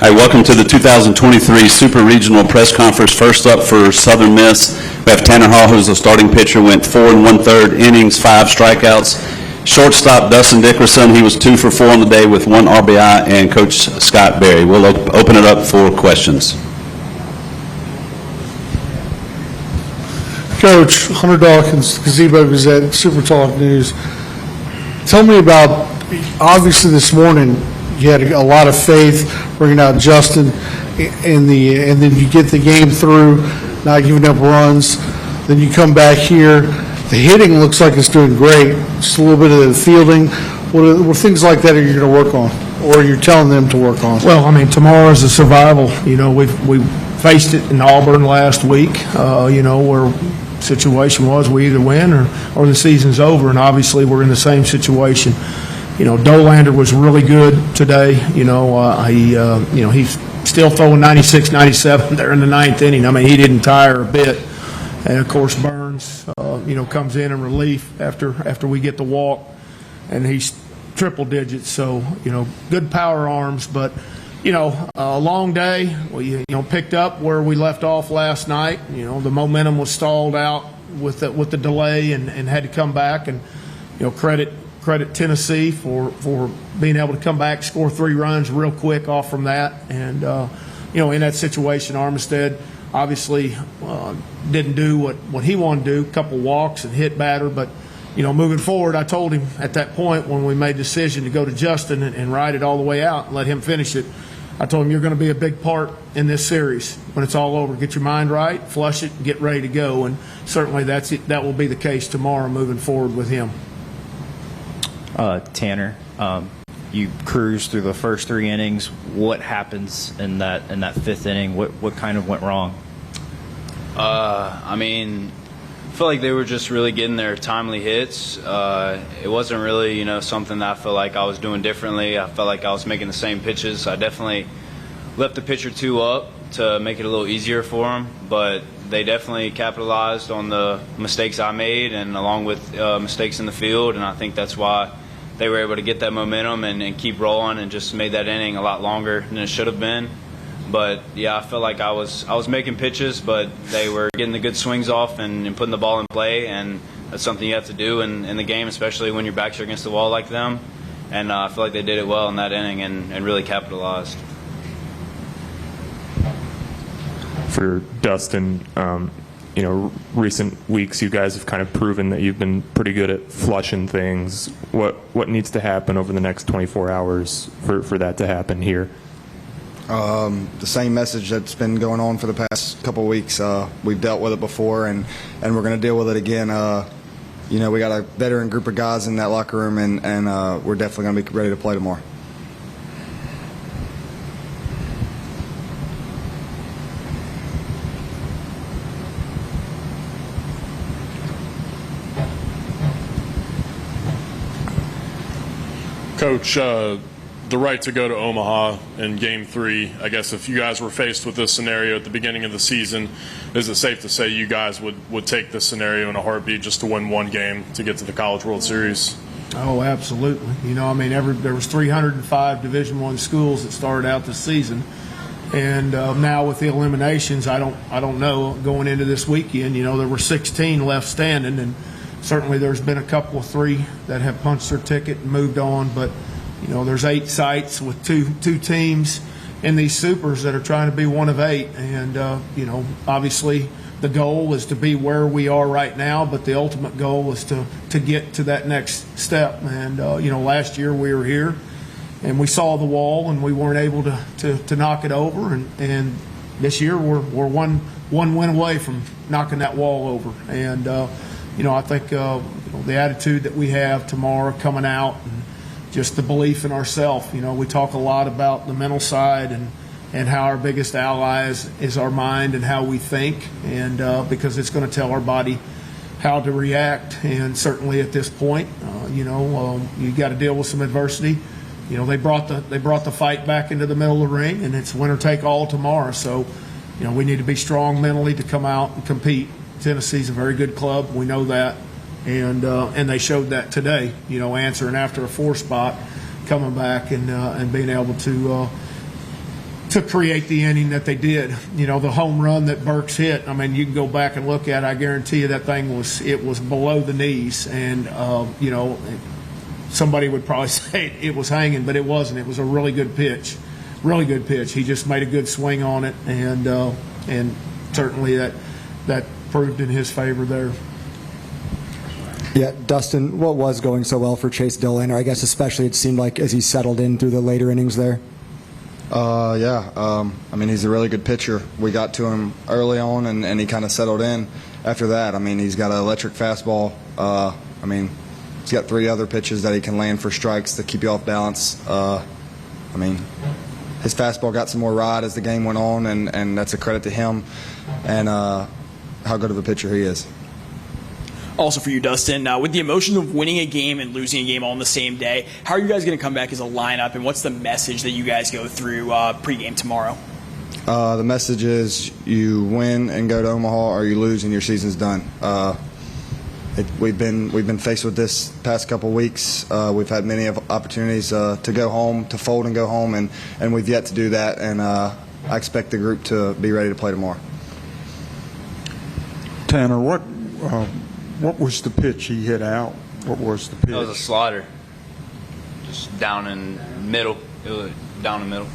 Hi, welcome to the 2023 Super Regional Press Conference. First up for Southern Miss, we have Tanner Hall, who's the starting pitcher, went 4 1/3 innings, 5 strikeouts. Shortstop Dustin Dickerson, he was 2 for 4 on the day with 1 RBI, and Coach Scott Berry. We'll open it up for questions. Coach, Hunter Dawkins, Gazebo Gazette, Super Talk News. Tell me about, obviously this morning, you had a lot of faith bringing out Dustin, and then you get the game through, not giving up runs. Then you come back here. The hitting looks like it's doing great. Just a little bit of the fielding. What things like that are you going to work on, or you're telling them to work on? Well, I mean, tomorrow's a survival. You know, we faced it in Auburn last week. Where situation was we either win or the season's over, and obviously we're in the same situation. You know, Dolander was really good today. He's still throwing 96, 97 there in the 9th inning. I mean, he didn't tire a bit. And of course, Burns, comes in relief after we get the walk, and he's triple digits. So, good power arms, but a long day. We picked up where we left off last night. The momentum was stalled out with the delay and had to come back, and credit Tennessee for being able to come back, score 3 runs real quick off from that. And, in that situation, Armistead obviously didn't do what he wanted to do, a couple walks and hit batter. But, moving forward, I told him at that point when we made the decision to go to Justin and ride it all the way out and let him finish it, I told him, you're going to be a big part in this series. When it's all over, get your mind right, flush it, and get ready to go. And certainly that will be the case tomorrow moving forward with him. Tanner, you cruised through the first 3 innings. What happens in that 5th inning? What kind of went wrong? I feel like they were just really getting their timely hits. It wasn't really, something that I felt like I was doing differently. I felt like I was making the same pitches. I definitely left the pitch or 2 up to make it a little easier for them, but they definitely capitalized on the mistakes I made, and along with mistakes in the field, and I think that's why they were able to get that momentum and keep rolling, and just made that inning a lot longer than it should have been. But yeah, I felt like I was making pitches, but they were getting the good swings off and putting the ball in play, and that's something you have to do in the game, especially when your backs are against the wall like them. And I feel like they did it well in that inning and really capitalized. For Dustin, recent weeks you guys have kind of proven that you've been pretty good at flushing things. What needs to happen over the next 24 hours for that to happen here? The same message that's been going on for the past couple of weeks. We've dealt with it before, and we're going to deal with it again. We got a veteran group of guys in that locker room, and we're definitely going to be ready to play tomorrow. Coach, the right to go to Omaha in Game 3, I guess if you guys were faced with this scenario at the beginning of the season, is it safe to say you guys would take this scenario in a heartbeat just to win 1 game to get to the College World Series? Oh, absolutely. There was 305 Division I schools that started out this season, and now with the eliminations, I don't know going into this weekend. There were 16 left standing, and certainly there's been a couple of 3 that have punched their ticket and moved on, but there's 8 sites with two teams in these supers that are trying to be one of 8, and obviously the goal is to be where we are right now, but the ultimate goal is to get to that next step. And last year we were here and we saw the wall and we weren't able to knock it over, and this year we're one win away from knocking that wall over. And I think the attitude that we have tomorrow coming out, and just the belief in ourselves. We talk a lot about the mental side and how our biggest ally is our mind and how we think, and because it's going to tell our body how to react. And certainly at this point, you got to deal with some adversity. They brought the fight back into the middle of the ring, and it's winner take all tomorrow. So, we need to be strong mentally to come out and compete. Tennessee's a very good club. We know that. And they showed that today, answering after a 4 spot, coming back and being able to to create the inning that they did. You know, the home run that Burks hit, I mean, you can go back and look at it. I guarantee you that thing was below the knees. And, you know, somebody would probably say it was hanging, but it wasn't. It was a really good pitch. Really good pitch. He just made a good swing on it, and certainly that proved in his favor there. Yeah, Dustin, what was going so well for Chase Dolander? I guess especially it seemed like as he settled in through the later innings there. I mean, he's a really good pitcher. We got to him early on, and he kind of settled in after that. I mean, he's got an electric fastball. I mean, he's got 3 other pitches that he can land for strikes to keep you off balance. I mean, his fastball got some more ride as the game went on, and that's a credit to him and how good of a pitcher he is. Also for you, Dustin, with the emotions of winning a game and losing a game all on the same day, how are you guys going to come back as a lineup, and what's the message that you guys go through pregame tomorrow? The message is you win and go to Omaha, or you lose and your season's done. We've been faced with this past couple weeks. We've had many opportunities to go home, to fold and go home, and we've yet to do that. And I expect the group to be ready to play tomorrow. Tanner, what was the pitch he hit out? What was the pitch? It was a slider, just down in middle. It was down the middle.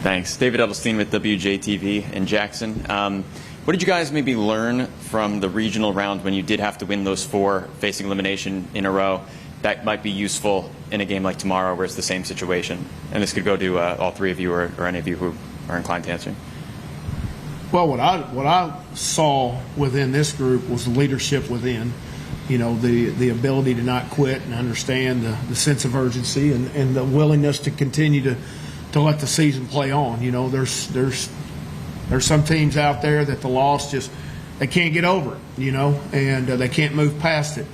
Thanks. David Edelstein with WJTV in Jackson. What did you guys maybe learn from the regional round when you did have to win those 4 facing elimination in a row that might be useful in a game like tomorrow where it's the same situation? And this could go to all 3 of you or any of you who are inclined to answer. Well, what I saw within this group was the leadership within. You know, the ability to not quit and understand the sense of urgency and the willingness to continue to let the season play on. You know, there's some teams out there that the loss just they can't get over it. You know, and they can't move past it.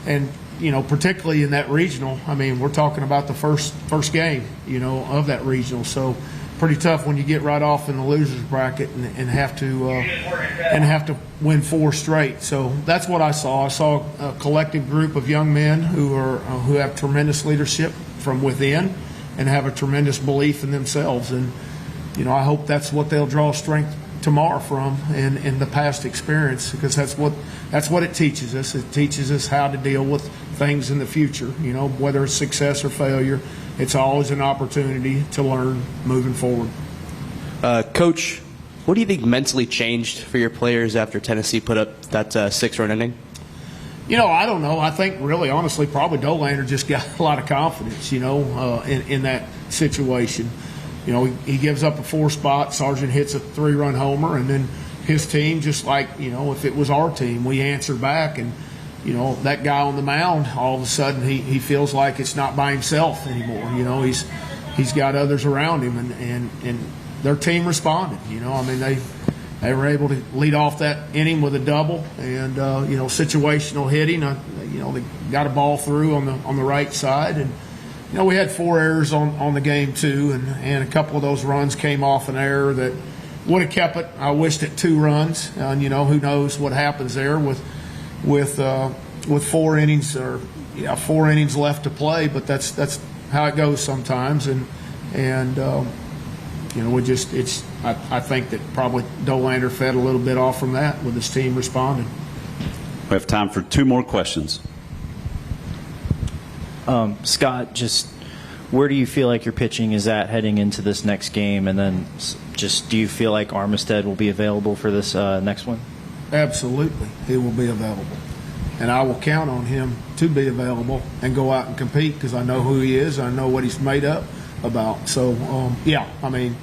And you know, particularly in that regional, I mean, we're talking about the first game, you know, of that regional. So pretty tough when you get right off in the losers bracket and have to win 4 straight. So that's what I saw. I saw a collective group of young men who have tremendous leadership from within and have a tremendous belief in themselves. And you know, I hope that's what they'll draw strength tomorrow from in the past experience, because that's what it teaches us. It teaches us how to deal with things in the future. You know, whether it's success or failure, it's always an opportunity to learn moving forward. Coach, what do you think mentally changed for your players after Tennessee put up that 6-run inning? You know, I don't know. I think really, honestly, probably Dolander just got a lot of confidence, you know, in that situation. You know, he gives up a 4 spot, Sargent hits a 3-run homer, and then his team, just like, you know, if it was our team, we answer back. And, you know, that guy on the mound, all of a sudden he feels like it's not by himself anymore. You know, he's got others around him, and their team responded. You know, I mean, they were able to lead off that inning with a double, and you know, situational hitting. You know, they got a ball through on the right side, and you know, we had 4 errors on the game too, and a couple of those runs came off an error that would have kept it. I wished it 2 runs, and you know, who knows what happens there with 4 innings or 4 innings left to play. But that's how it goes sometimes, and you know, I think that probably Dolander fed a little bit off from that with his team responding. We have time for 2 more questions. Scott, just where do you feel like your pitching is at heading into this next game? And then just do you feel like Armistead will be available for this next one? Absolutely. He will be available. And I will count on him to be available and go out and compete, because I know who he is. I know what he's made up about. So, yeah, I mean,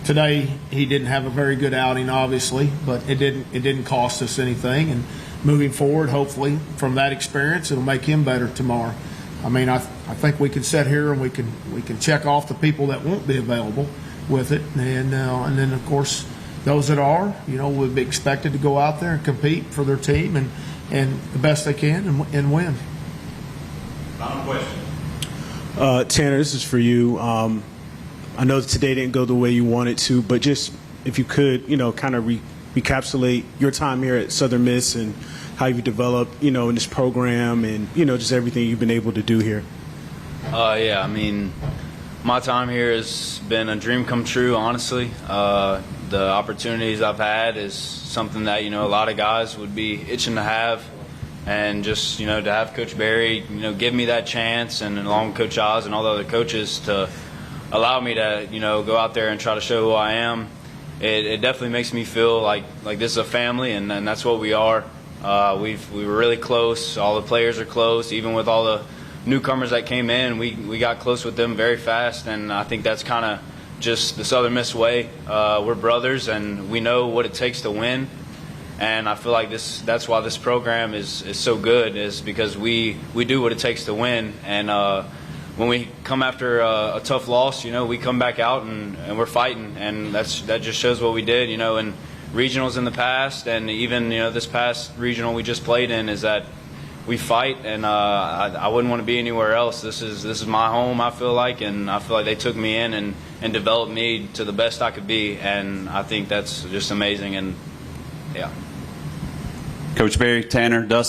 today he didn't have a very good outing, obviously, but it didn't cost us anything. And moving forward, hopefully, from that experience, it'll make him better tomorrow. I mean, I think we can sit here and we can check off the people that won't be available with it, and then of course those that are, you know, would be expected to go out there and compete for their team and the best they can and win. Final question. Tanner, this is for you. I know that today didn't go the way you wanted to, but just if you could, you know, kind of recapitulate your time here at Southern Miss and how you've developed, you know, in this program, and, you know, just everything you've been able to do here. Yeah, I mean, my time here has been a dream come true, honestly. The opportunities I've had is something that, a lot of guys would be itching to have. And just, to have Coach Barry, give me that chance, and along with Coach Oz and all the other coaches to allow me to, go out there and try to show who I am. It definitely makes me feel like this is a family, and that's what we are. We were really close. All the players are close. Even with all the newcomers that came in, we got close with them very fast, and I think that's kind of just the Southern Miss way. We're brothers, and we know what it takes to win. And I feel like that's why this program is so good, is because we do what it takes to win. And when we come after a tough loss, we come back out and we're fighting. And that just shows what we did, in regionals in the past, and even, this past regional we just played in, is that we fight, and I wouldn't want to be anywhere else. This is my home, I feel like, and I feel like they took me in and developed me to the best I could be, and I think that's just amazing. And yeah. Coach Barry, Tanner, Dustin.